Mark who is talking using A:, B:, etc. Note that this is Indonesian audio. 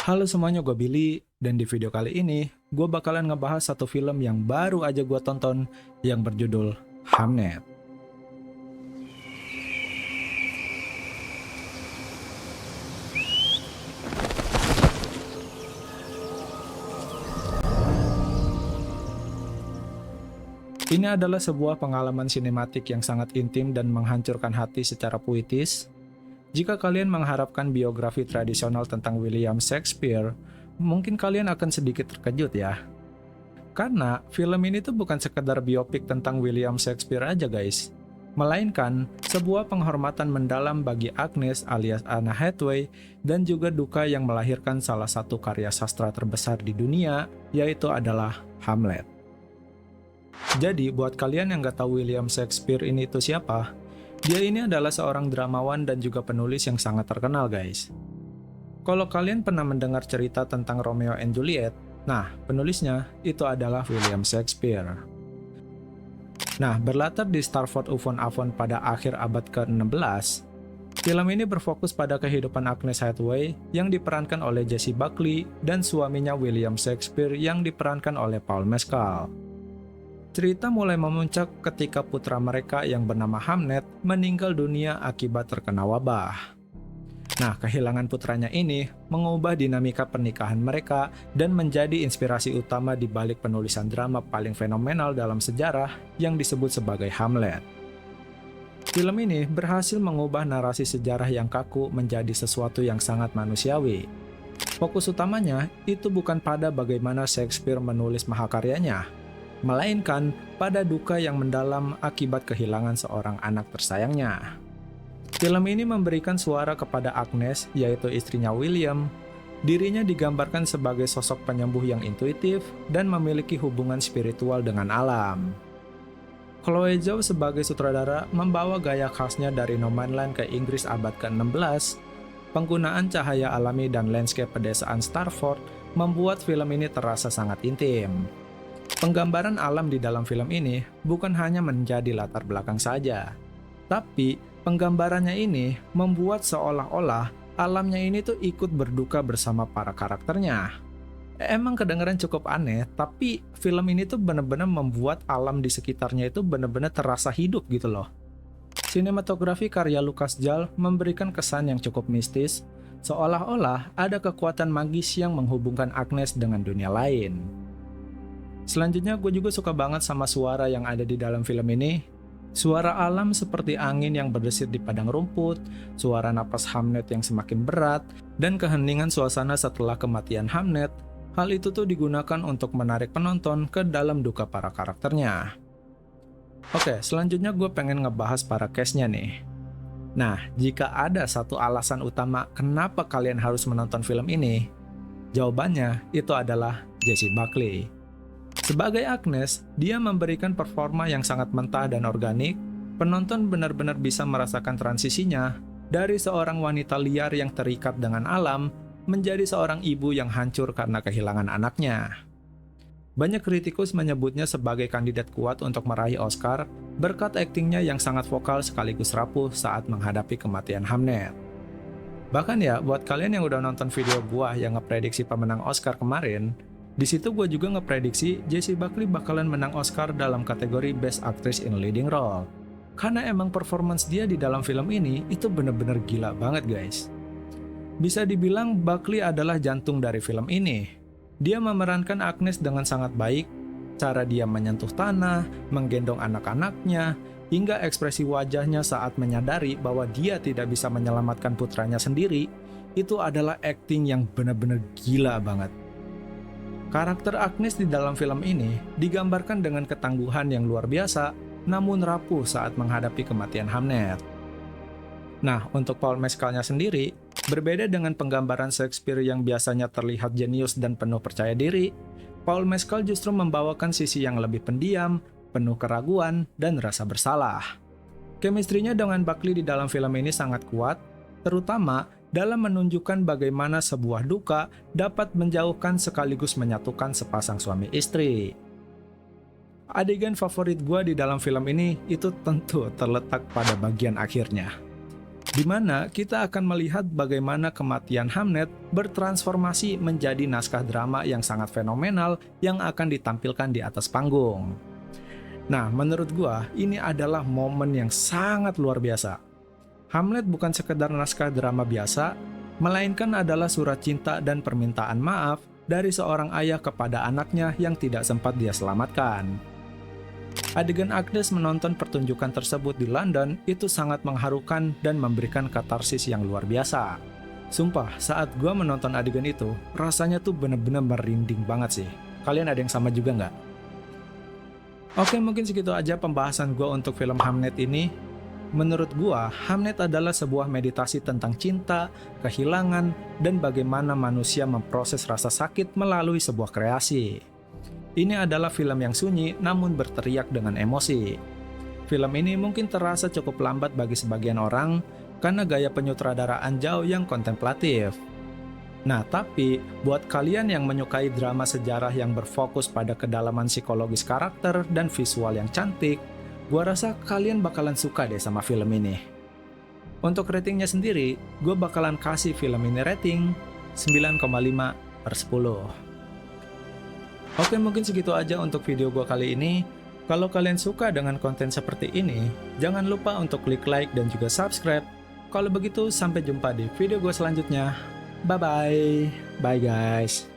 A: Halo semuanya, gue Billy, dan di video kali ini gue bakalan ngebahas satu film yang baru aja gue tonton yang berjudul Hamnet. Ini adalah sebuah pengalaman sinematik yang sangat intim dan menghancurkan hati secara puitis. Jika kalian mengharapkan biografi tradisional tentang William Shakespeare, mungkin kalian akan sedikit terkejut ya. Karena film ini tuh bukan sekedar biopik tentang William Shakespeare aja guys, melainkan sebuah penghormatan mendalam bagi Agnes alias Anna Hathaway dan juga duka yang melahirkan salah satu karya sastra terbesar di dunia, yaitu adalah Hamlet. Jadi buat kalian yang nggak tahu William Shakespeare ini itu siapa, dia ini adalah seorang dramawan dan juga penulis yang sangat terkenal guys. Kalau kalian pernah mendengar cerita tentang Romeo and Juliet, nah, penulisnya itu adalah William Shakespeare. Nah, berlatar di Stratford-upon-Avon pada akhir abad ke-16, film ini berfokus pada kehidupan Agnes Hathaway yang diperankan oleh Jessie Buckley dan suaminya William Shakespeare yang diperankan oleh Paul Mescal. Cerita mulai memuncak ketika putra mereka yang bernama Hamnet meninggal dunia akibat terkena wabah. Nah, kehilangan putranya ini mengubah dinamika pernikahan mereka dan menjadi inspirasi utama di balik penulisan drama paling fenomenal dalam sejarah yang disebut sebagai Hamlet. Film ini berhasil mengubah narasi sejarah yang kaku menjadi sesuatu yang sangat manusiawi. Fokus utamanya itu bukan pada bagaimana Shakespeare menulis mahakaryanya, melainkan pada duka yang mendalam akibat kehilangan seorang anak tersayangnya. Film ini memberikan suara kepada Agnes, yaitu istrinya William. Dirinya digambarkan sebagai sosok penyembuh yang intuitif dan memiliki hubungan spiritual dengan alam. Chloe Zhao sebagai sutradara membawa gaya khasnya dari No Man's Land ke Inggris abad ke-16. Penggunaan cahaya alami dan landscape pedesaan Stratford membuat film ini terasa sangat intim. Penggambaran alam di dalam film ini bukan hanya menjadi latar belakang saja, tapi penggambarannya ini membuat seolah-olah alamnya ini tuh ikut berduka bersama para karakternya. Emang kedengaran cukup aneh, tapi film ini tuh bener-bener membuat alam di sekitarnya itu bener-bener terasa hidup gitu loh. Sinematografi karya Lucas Jal memberikan kesan yang cukup mistis, seolah-olah ada kekuatan magis yang menghubungkan Agnes dengan dunia lain. Selanjutnya gue juga suka banget sama suara yang ada di dalam film ini. Suara alam seperti angin yang berdesit di padang rumput, suara napas Hamnet yang semakin berat, dan keheningan suasana setelah kematian Hamnet. Hal itu tuh digunakan untuk menarik penonton ke dalam duka para karakternya. Oke, selanjutnya gue pengen ngebahas para cast-nya nih. Nah, jika ada satu alasan utama kenapa kalian harus menonton film ini, jawabannya itu adalah Jessie Buckley. Sebagai Agnes, dia memberikan performa yang sangat mentah dan organik. Penonton benar-benar bisa merasakan transisinya dari seorang wanita liar yang terikat dengan alam menjadi seorang ibu yang hancur karena kehilangan anaknya. Banyak kritikus menyebutnya sebagai kandidat kuat untuk meraih Oscar berkat aktingnya yang sangat vokal sekaligus rapuh saat menghadapi kematian Hamnet. Bahkan ya, buat kalian yang udah nonton video gua yang ngeprediksi pemenang Oscar kemarin, di situ gue juga ngeprediksi Jessie Buckley bakalan menang Oscar dalam kategori Best Actress in Leading Role. Karena emang performance dia di dalam film ini itu bener-bener gila banget guys. Bisa dibilang Buckley adalah jantung dari film ini. Dia memerankan Agnes dengan sangat baik. Cara dia menyentuh tanah, menggendong anak-anaknya, hingga ekspresi wajahnya saat menyadari bahwa dia tidak bisa menyelamatkan putranya sendiri, itu adalah acting yang bener-bener gila banget. Karakter Agnes di dalam film ini digambarkan dengan ketangguhan yang luar biasa, namun rapuh saat menghadapi kematian Hamnet. Nah, untuk Paul Mescalnya sendiri, berbeda dengan penggambaran Shakespeare yang biasanya terlihat jenius dan penuh percaya diri, Paul Mescal justru membawakan sisi yang lebih pendiam, penuh keraguan, dan rasa bersalah. Chemistry-nya dengan Buckley di dalam film ini sangat kuat, terutama dalam menunjukkan bagaimana sebuah duka dapat menjauhkan sekaligus menyatukan sepasang suami istri. Adegan favorit gue di dalam film ini itu tentu terletak pada bagian akhirnya. di mana kita akan melihat bagaimana kematian Hamnet bertransformasi menjadi naskah drama yang sangat fenomenal yang akan ditampilkan di atas panggung. Nah, menurut gua, ini adalah momen yang sangat luar biasa. Hamlet bukan sekedar naskah drama biasa, melainkan adalah surat cinta dan permintaan maaf dari seorang ayah kepada anaknya yang tidak sempat dia selamatkan. Adegan Agnes menonton pertunjukan tersebut di London itu sangat mengharukan dan memberikan katarsis yang luar biasa. Sumpah, saat gua menonton adegan itu, rasanya tuh bener-bener merinding banget sih. Kalian ada yang sama juga nggak? Oke, mungkin segitu aja pembahasan gua untuk film Hamnet ini. Menurut gua, Hamnet adalah sebuah meditasi tentang cinta, kehilangan, dan bagaimana manusia memproses rasa sakit melalui sebuah kreasi. Ini adalah film yang sunyi namun berteriak dengan emosi. Film ini mungkin terasa cukup lambat bagi sebagian orang karena gaya penyutradaraan Zhao yang kontemplatif. Nah, tapi buat kalian yang menyukai drama sejarah yang berfokus pada kedalaman psikologis karakter dan visual yang cantik, gua rasa kalian bakalan suka deh sama film ini. Untuk ratingnya sendiri, gue bakalan kasih film ini rating 9,5/10. Oke, mungkin segitu aja untuk video gue kali ini. Kalau kalian suka dengan konten seperti ini, jangan lupa untuk klik like dan juga subscribe. Kalau begitu, sampai jumpa di video gue selanjutnya. Bye-bye. Bye guys.